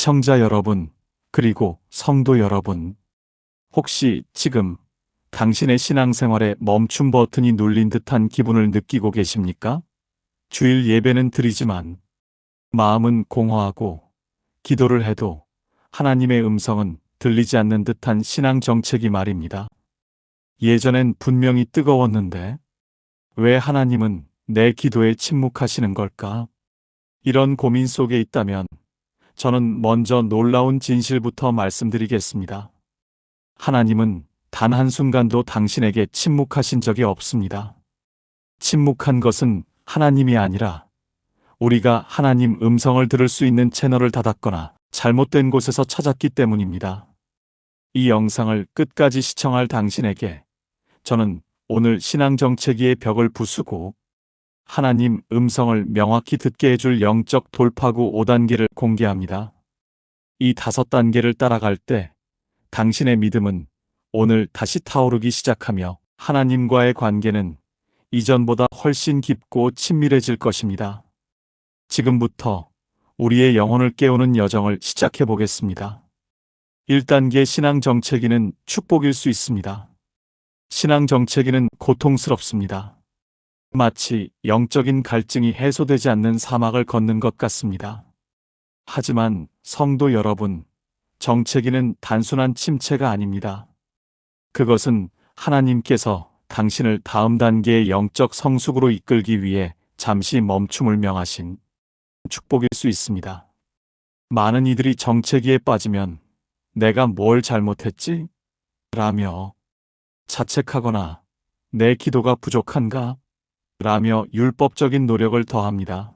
시청자 여러분, 그리고 성도 여러분, 혹시 지금 당신의 신앙생활에 멈춤 버튼이 눌린 듯한 기분을 느끼고 계십니까? 주일 예배는 드리지만 마음은 공허하고 기도를 해도 하나님의 음성은 들리지 않는 듯한 신앙 정체기 말입니다. 예전엔 분명히 뜨거웠는데 왜 하나님은 내 기도에 침묵하시는 걸까? 이런 고민 속에 있다면 저는 먼저 놀라운 진실부터 말씀드리겠습니다. 하나님은 단 한순간도 당신에게 침묵하신 적이 없습니다. 침묵한 것은 하나님이 아니라 우리가 하나님 음성을 들을 수 있는 채널을 닫았거나 잘못된 곳에서 찾았기 때문입니다. 이 영상을 끝까지 시청할 당신에게 저는 오늘 신앙 정체기의 벽을 부수고 하나님 음성을 명확히 듣게 해줄 영적 돌파구 5단계를 공개합니다. 이 5단계를 따라갈 때 당신의 믿음은 오늘 다시 타오르기 시작하며 하나님과의 관계는 이전보다 훨씬 깊고 친밀해질 것입니다. 지금부터 우리의 영혼을 깨우는 여정을 시작해 보겠습니다. 1단계 신앙 정체기는 축복일 수 있습니다. 신앙 정체기는 고통스럽습니다. 마치 영적인 갈증이 해소되지 않는 사막을 걷는 것 같습니다. 하지만 성도 여러분, 정체기는 단순한 침체가 아닙니다. 그것은 하나님께서 당신을 다음 단계의 영적 성숙으로 이끌기 위해 잠시 멈춤을 명하신 축복일 수 있습니다. 많은 이들이 정체기에 빠지면 내가 뭘 잘못했지? 라며 자책하거나 내 기도가 부족한가? 라며 율법적인 노력을 더합니다.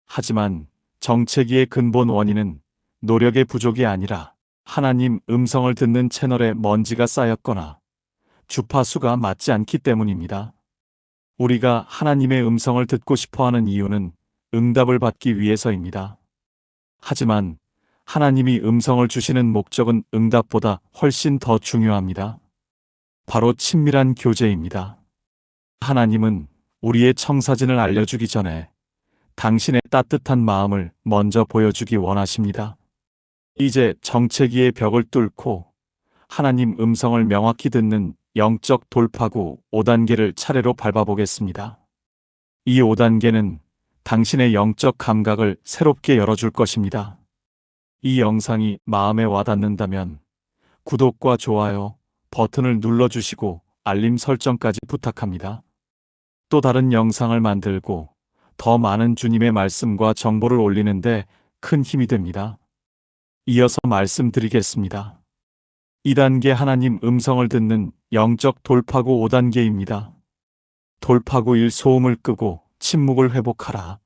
하지만 정체기의 근본 원인은 노력의 부족이 아니라 하나님 음성을 듣는 채널에 먼지가 쌓였거나 주파수가 맞지 않기 때문입니다. 우리가 하나님의 음성을 듣고 싶어하는 이유는 응답을 받기 위해서입니다. 하지만 하나님이 음성을 주시는 목적은 응답보다 훨씬 더 중요합니다. 바로 친밀한 교제입니다. 하나님은 우리의 청사진을 알려주기 전에 당신의 따뜻한 마음을 먼저 보여주기 원하십니다. 이제 정체기의 벽을 뚫고 하나님 음성을 명확히 듣는 영적 돌파구 5단계를 차례로 밟아보겠습니다. 이 5단계는 당신의 영적 감각을 새롭게 열어줄 것입니다. 이 영상이 마음에 와닿는다면 구독과 좋아요 버튼을 눌러주시고 알림 설정까지 부탁합니다. 또 다른 영상을 만들고 더 많은 주님의 말씀과 정보를 올리는데 큰 힘이 됩니다. 이어서 말씀드리겠습니다. 2단계 하나님 음성을 듣는 영적 돌파구 5단계입니다. 돌파구 1 소음을 끄고 침묵을 회복하라.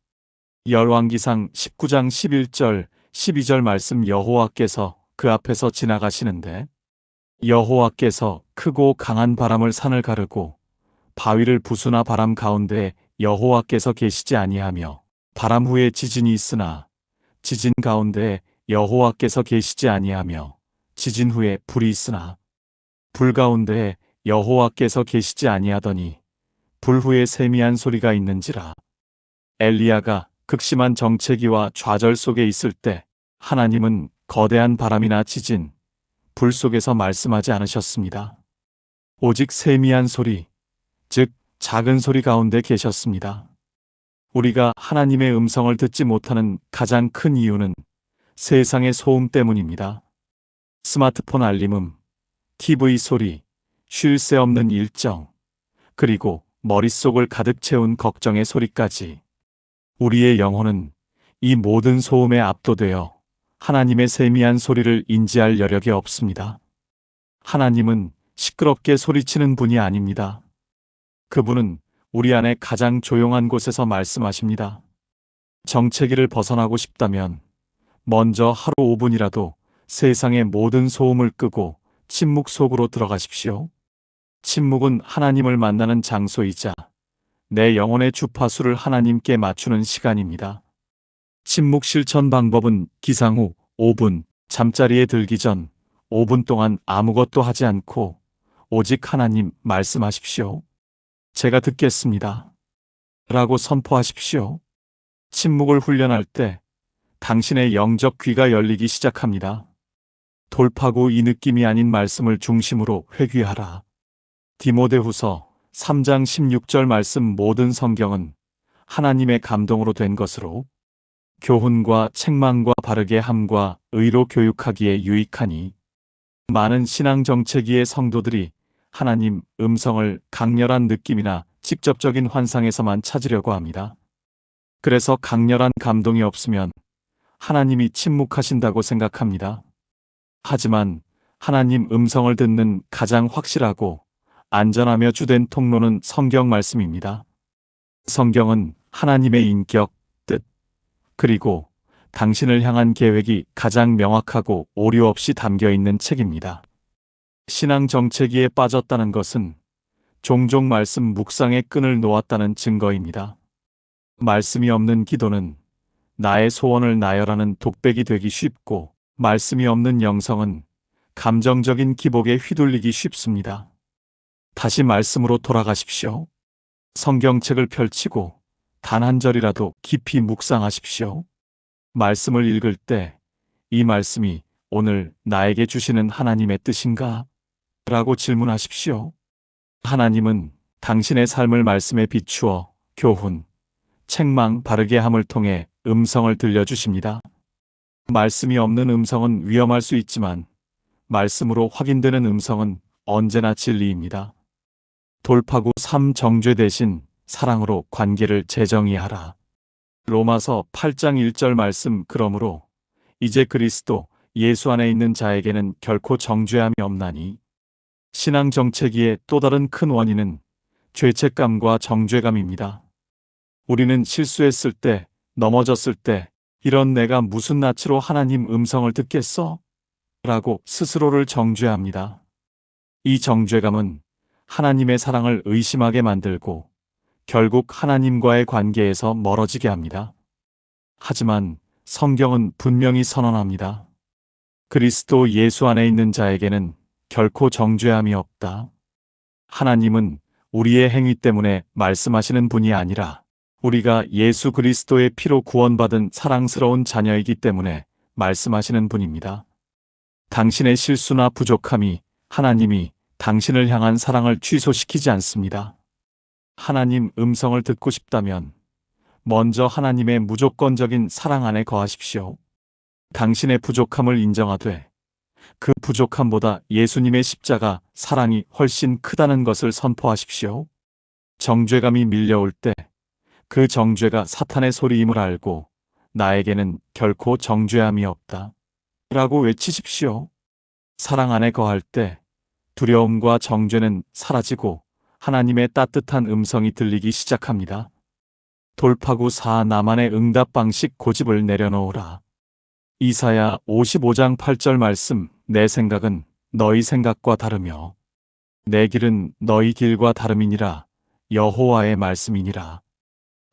열왕기상 19장 11절 12절 말씀 여호와께서 그 앞에서 지나가시는데 여호와께서 크고 강한 바람을 산을 가르고 바위를 부수나 바람 가운데에 여호와께서 계시지 아니하며 바람 후에 지진이 있으나 지진 가운데에 여호와께서 계시지 아니하며 지진 후에 불이 있으나 불 가운데에 여호와께서 계시지 아니하더니 불 후에 세미한 소리가 있는지라. 엘리야가 극심한 정체기와 좌절 속에 있을 때 하나님은 거대한 바람이나 지진, 불 속에서 말씀하지 않으셨습니다. 오직 세미한 소리, 즉 작은 소리 가운데 계셨습니다. 우리가 하나님의 음성을 듣지 못하는 가장 큰 이유는 세상의 소음 때문입니다. 스마트폰 알림음, TV 소리, 쉴 새 없는 일정, 그리고 머릿속을 가득 채운 걱정의 소리까지. 우리의 영혼은 이 모든 소음에 압도되어 하나님의 세미한 소리를 인지할 여력이 없습니다. 하나님은 시끄럽게 소리치는 분이 아닙니다. 그분은 우리 안에 가장 조용한 곳에서 말씀하십니다. 정체기를 벗어나고 싶다면 먼저 하루 5분이라도 세상의 모든 소음을 끄고 침묵 속으로 들어가십시오. 침묵은 하나님을 만나는 장소이자 내 영혼의 주파수를 하나님께 맞추는 시간입니다. 침묵 실천 방법은 기상 후 5분, 잠자리에 들기 전 5분 동안 아무것도 하지 않고 오직 하나님 말씀하십시오. 제가 듣겠습니다. 라고 선포하십시오. 침묵을 훈련할 때 당신의 영적 귀가 열리기 시작합니다. 돌파구 이 느낌이 아닌 말씀을 중심으로 회귀하라. 디모데후서 3장 16절 말씀 모든 성경은 하나님의 감동으로 된 것으로 교훈과 책망과 바르게 함과 의로 교육하기에 유익하니 많은 신앙 정체기의 성도들이 하나님 음성을 강렬한 느낌이나 직접적인 환상에서만 찾으려고 합니다. 그래서 강렬한 감동이 없으면 하나님이 침묵하신다고 생각합니다. 하지만 하나님 음성을 듣는 가장 확실하고 안전하며 주된 통로는 성경 말씀입니다. 성경은 하나님의 인격, 뜻, 그리고 당신을 향한 계획이 가장 명확하고 오류 없이 담겨 있는 책입니다. 신앙 정체기에 빠졌다는 것은 종종 말씀 묵상의 끈을 놓았다는 증거입니다. 말씀이 없는 기도는 나의 소원을 나열하는 독백이 되기 쉽고, 말씀이 없는 영성은 감정적인 기복에 휘둘리기 쉽습니다. 다시 말씀으로 돌아가십시오. 성경책을 펼치고 단 한 절이라도 깊이 묵상하십시오. 말씀을 읽을 때 이 말씀이 오늘 나에게 주시는 하나님의 뜻인가? 라고 질문하십시오. 하나님은 당신의 삶을 말씀에 비추어 교훈, 책망, 바르게 함을 통해 음성을 들려주십니다. 말씀이 없는 음성은 위험할 수 있지만 말씀으로 확인되는 음성은 언제나 진리입니다. 돌파구 3 정죄 대신 사랑으로 관계를 재정의하라. 로마서 8장 1절 말씀. 그러므로 이제 그리스도 예수 안에 있는 자에게는 결코 정죄함이 없나니. 신앙 정체기의 또 다른 큰 원인은 죄책감과 정죄감입니다. 우리는 실수했을 때, 넘어졌을 때 이런 내가 무슨 낯으로 하나님 음성을 듣겠어? 라고 스스로를 정죄합니다. 이 정죄감은 하나님의 사랑을 의심하게 만들고 결국 하나님과의 관계에서 멀어지게 합니다. 하지만 성경은 분명히 선언합니다. 그리스도 예수 안에 있는 자에게는 결코 정죄함이 없다. 하나님은 우리의 행위 때문에 말씀하시는 분이 아니라 우리가 예수 그리스도의 피로 구원받은 사랑스러운 자녀이기 때문에 말씀하시는 분입니다. 당신의 실수나 부족함이 하나님이 당신을 향한 사랑을 취소시키지 않습니다. 하나님 음성을 듣고 싶다면 먼저 하나님의 무조건적인 사랑 안에 거하십시오. 당신의 부족함을 인정하되 그 부족함보다 예수님의 십자가 사랑이 훨씬 크다는 것을 선포하십시오. 정죄감이 밀려올 때 그 정죄가 사탄의 소리임을 알고 나에게는 결코 정죄함이 없다 라고 외치십시오. 사랑 안에 거할 때 두려움과 정죄는 사라지고 하나님의 따뜻한 음성이 들리기 시작합니다. 돌파구 4 나만의 응답 방식 고집을 내려놓으라. 이사야 55장 8절 말씀. 내 생각은 너희 생각과 다르며 내 길은 너희 길과 다름이니라. 여호와의 말씀이니라.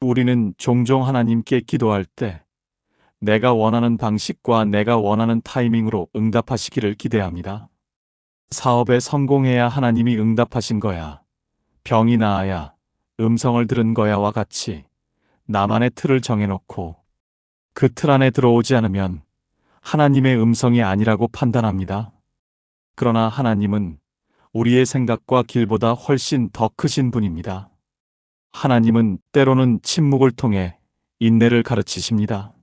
우리는 종종 하나님께 기도할 때 내가 원하는 방식과 내가 원하는 타이밍으로 응답하시기를 기대합니다. 사업에 성공해야 하나님이 응답하신 거야. 병이 나아야 음성을 들은 거야와 같이 나만의 틀을 정해놓고 그 틀 안에 들어오지 않으면 하나님의 음성이 아니라고 판단합니다. 그러나 하나님은 우리의 생각과 길보다 훨씬 더 크신 분입니다. 하나님은 때로는 침묵을 통해 인내를 가르치십니다.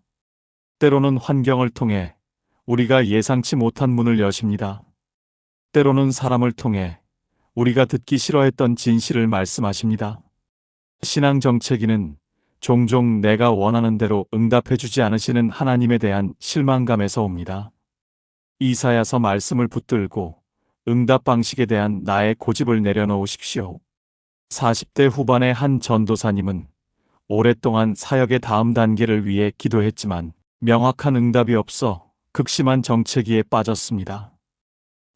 때로는 환경을 통해 우리가 예상치 못한 문을 여십니다. 때로는 사람을 통해 우리가 듣기 싫어했던 진실을 말씀하십니다. 신앙 정체기는 종종 내가 원하는 대로 응답해주지 않으시는 하나님에 대한 실망감에서 옵니다. 이사야서 말씀을 붙들고 응답 방식에 대한 나의 고집을 내려놓으십시오. 40대 후반의 한 전도사님은 오랫동안 사역의 다음 단계를 위해 기도했지만 명확한 응답이 없어 극심한 정체기에 빠졌습니다.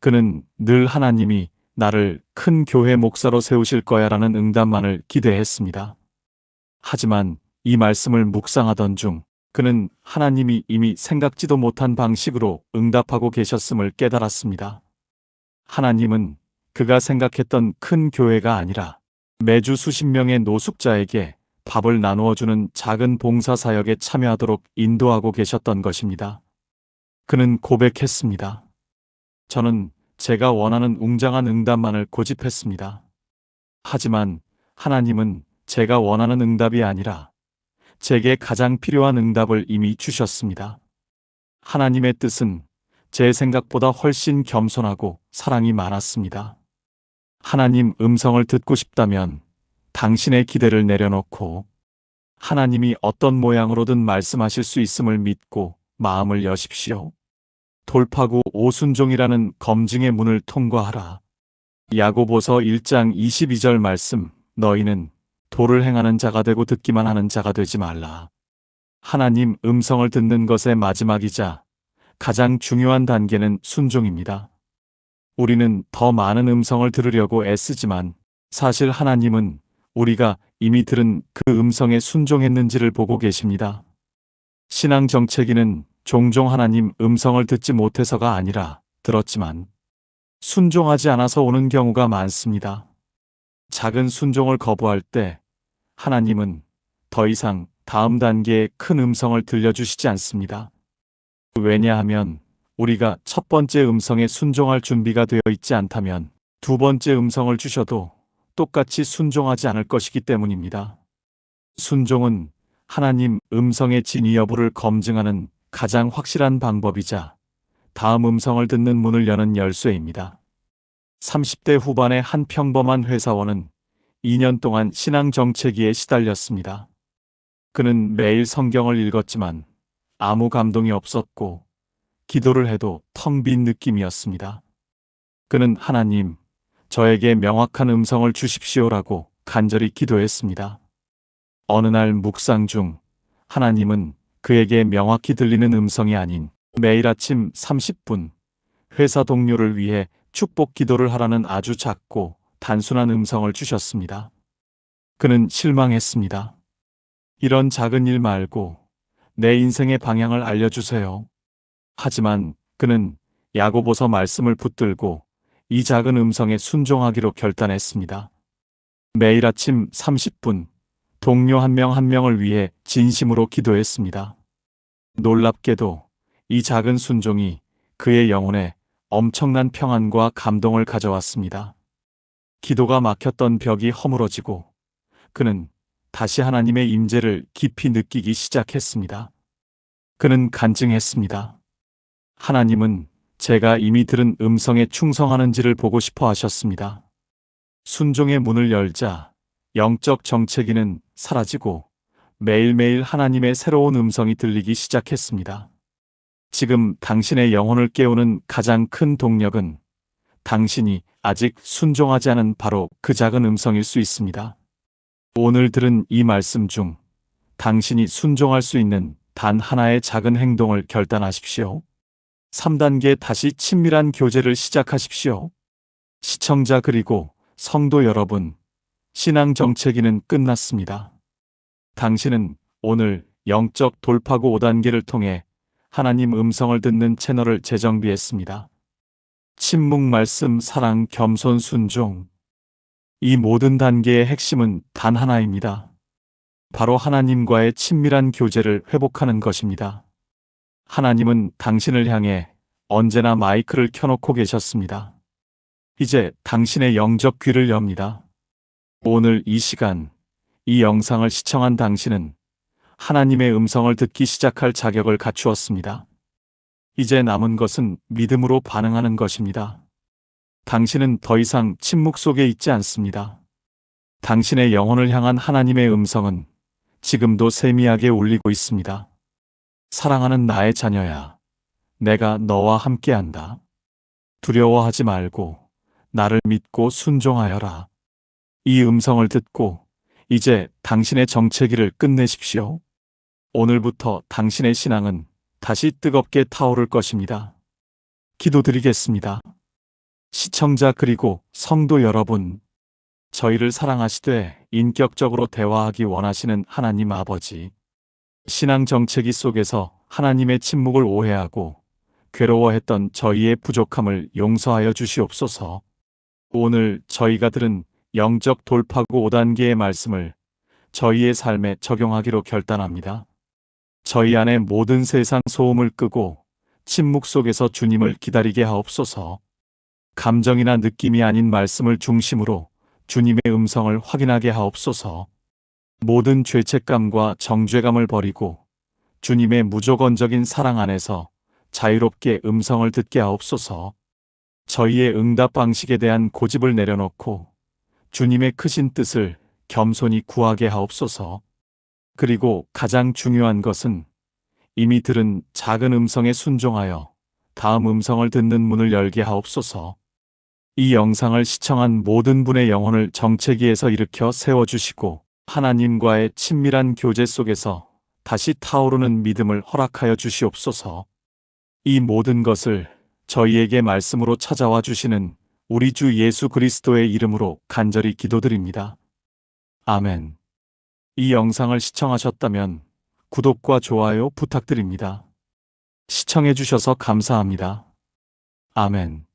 그는 늘 하나님이 나를 큰 교회 목사로 세우실 거야라는 응답만을 기대했습니다. 하지만 이 말씀을 묵상하던 중 그는 하나님이 이미 생각지도 못한 방식으로 응답하고 계셨음을 깨달았습니다. 하나님은 그가 생각했던 큰 교회가 아니라 매주 수십 명의 노숙자에게 밥을 나누어주는 작은 봉사 사역에 참여하도록 인도하고 계셨던 것입니다. 그는 고백했습니다. 저는 제가 원하는 웅장한 응답만을 고집했습니다. 하지만 하나님은 제가 원하는 응답이 아니라 제게 가장 필요한 응답을 이미 주셨습니다. 하나님의 뜻은 제 생각보다 훨씬 겸손하고 사랑이 많았습니다. 하나님 음성을 듣고 싶다면 당신의 기대를 내려놓고 하나님이 어떤 모양으로든 말씀하실 수 있음을 믿고 마음을 여십시오. 돌파구 오순종이라는 검증의 문을 통과하라. 야고보서 1장 22절 말씀, 너희는 도를 행하는 자가 되고 듣기만 하는 자가 되지 말라. 하나님 음성을 듣는 것의 마지막이자 가장 중요한 단계는 순종입니다. 우리는 더 많은 음성을 들으려고 애쓰지만 사실 하나님은 우리가 이미 들은 그 음성에 순종했는지를 보고 계십니다. 신앙 정체기는 종종 하나님 음성을 듣지 못해서가 아니라 들었지만 순종하지 않아서 오는 경우가 많습니다. 작은 순종을 거부할 때 하나님은 더 이상 다음 단계의 큰 음성을 들려주시지 않습니다. 왜냐하면 우리가 첫 번째 음성에 순종할 준비가 되어 있지 않다면 두 번째 음성을 주셔도 똑같이 순종하지 않을 것이기 때문입니다. 순종은 하나님 음성의 진위 여부를 검증하는 가장 확실한 방법이자 다음 음성을 듣는 문을 여는 열쇠입니다. 30대 후반의 한 평범한 회사원은 2년 동안 신앙 정체기에 시달렸습니다. 그는 매일 성경을 읽었지만 아무 감동이 없었고 기도를 해도 텅 빈 느낌이었습니다. 그는 하나님, 저에게 명확한 음성을 주십시오라고 간절히 기도했습니다. 어느 날 묵상 중 하나님은 그에게 명확히 들리는 음성이 아닌 매일 아침 30분 회사 동료를 위해 축복 기도를 하라는 아주 작고 단순한 음성을 주셨습니다. 그는 실망했습니다. 이런 작은 일 말고 내 인생의 방향을 알려주세요. 하지만 그는 야고보서 말씀을 붙들고 이 작은 음성에 순종하기로 결단했습니다. 매일 아침 30분 동료 한 명 한 명을 위해 진심으로 기도했습니다. 놀랍게도 이 작은 순종이 그의 영혼에 엄청난 평안과 감동을 가져왔습니다. 기도가 막혔던 벽이 허물어지고 그는 다시 하나님의 임재를 깊이 느끼기 시작했습니다. 그는 간증했습니다. 하나님은 제가 이미 들은 음성에 충성하는지를 보고 싶어 하셨습니다. 순종의 문을 열자 영적 정체기는 사라지고 매일매일 하나님의 새로운 음성이 들리기 시작했습니다. 지금 당신의 영혼을 깨우는 가장 큰 동력은 당신이 아직 순종하지 않은 바로 그 작은 음성일 수 있습니다. 오늘 들은 이 말씀 중 당신이 순종할 수 있는 단 하나의 작은 행동을 결단하십시오. 3단계 다시 친밀한 교제를 시작하십시오. 시청자 그리고 성도 여러분, 신앙 정체기는 끝났습니다. 당신은 오늘 영적 돌파구 5단계를 통해 하나님 음성을 듣는 채널을 재정비했습니다. 침묵 말씀 사랑 겸손 순종. 이 모든 단계의 핵심은 단 하나입니다. 바로 하나님과의 친밀한 교제를 회복하는 것입니다. 하나님은 당신을 향해 언제나 마이크를 켜놓고 계셨습니다. 이제 당신의 영적 귀를 엽니다. 오늘 이 시간, 이 영상을 시청한 당신은 하나님의 음성을 듣기 시작할 자격을 갖추었습니다. 이제 남은 것은 믿음으로 반응하는 것입니다. 당신은 더 이상 침묵 속에 있지 않습니다. 당신의 영혼을 향한 하나님의 음성은 지금도 세미하게 울리고 있습니다. 사랑하는 나의 자녀야, 내가 너와 함께한다. 두려워하지 말고 나를 믿고 순종하여라. 이 음성을 듣고 이제 당신의 정체기를 끝내십시오. 오늘부터 당신의 신앙은 다시 뜨겁게 타오를 것입니다. 기도드리겠습니다. 시청자 그리고 성도 여러분, 저희를 사랑하시되 인격적으로 대화하기 원하시는 하나님 아버지, 신앙 정체기 속에서 하나님의 침묵을 오해하고 괴로워했던 저희의 부족함을 용서하여 주시옵소서. 오늘 저희가 들은 영적 돌파구 5단계의 말씀을 저희의 삶에 적용하기로 결단합니다. 저희 안에 모든 세상 소음을 끄고 침묵 속에서 주님을 기다리게 하옵소서. 감정이나 느낌이 아닌 말씀을 중심으로 주님의 음성을 확인하게 하옵소서. 모든 죄책감과 정죄감을 버리고 주님의 무조건적인 사랑 안에서 자유롭게 음성을 듣게 하옵소서. 저희의 응답 방식에 대한 고집을 내려놓고 주님의 크신 뜻을 겸손히 구하게 하옵소서. 그리고 가장 중요한 것은 이미 들은 작은 음성에 순종하여 다음 음성을 듣는 문을 열게 하옵소서. 이 영상을 시청한 모든 분의 영혼을 정체기에서 일으켜 세워주시고 하나님과의 친밀한 교제 속에서 다시 타오르는 믿음을 허락하여 주시옵소서. 이 모든 것을 저희에게 말씀으로 찾아와 주시는 우리 주 예수 그리스도의 이름으로 간절히 기도드립니다. 아멘. 이 영상을 시청하셨다면 구독과 좋아요 부탁드립니다. 시청해 주셔서 감사합니다. 아멘.